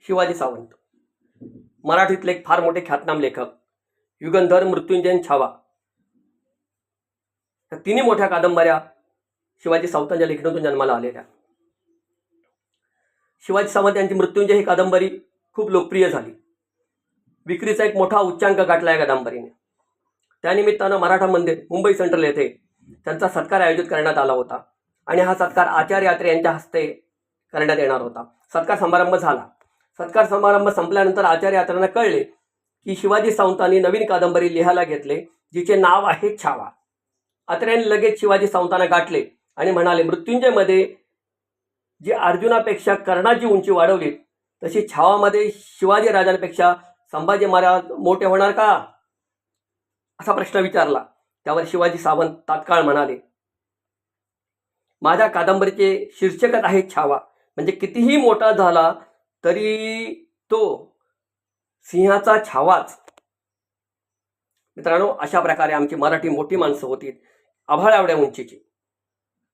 शिवाजी सावंत, मराठीतले एक फार मोठे ख्यातनाम लेखक, युगंधर, मृत्युंजय, छावा या तिन्ही मोठ्या कादंबऱ्या शिवाजी सावंतांच्या लेखनातून जन्माला आलेल्या. शिवाजी सावंत यांची मृत्युंजय ही कादंबरी खूप लोकप्रिय झाली. विक्रीचा एक मोठा उच्चांक गाठला या कादंबरीने. त्यानिमित्तानं मराठा मंदिर, मुंबई सेंट्रल येथे त्यांचा सत्कार आयोजित करण्यात आला होता आणि हा सत्कार आचार्य यात्रे यांच्या हस्ते करण्यात येणार होता. सत्कार समारंभ झाला. सत्कार समारंभ संपल्यानंतर आचार्य यात्रेंना कळले की शिवाजी सावंतांनी नवीन कादंबरी लिहायला घेतले, जिचे नाव आहे छावा. आचार्यांनी लगेच शिवाजी सावंतांना गाठले आणि म्हणाले, मृत्युंजयमध्ये जी अर्जुनापेक्षा कर्णाची उंची वाढवली, तशी छावामध्ये शिवाजी राजांपेक्षा संभाजी महाराज मोठे होणार का, असा प्रश्न विचारला. त्यावर शिवाजी सावंत तात्काळ म्हणाले, माझ्या कादंबरीचे शीर्षकच आहे छावा. म्हणजे कितीही मोठा झाला तरी तो सिंहाचा छावाच. मित्रांनो, अशा प्रकारे आमची मराठी मोठी माणसं होती, आभाळा एवढ्या उंचीची.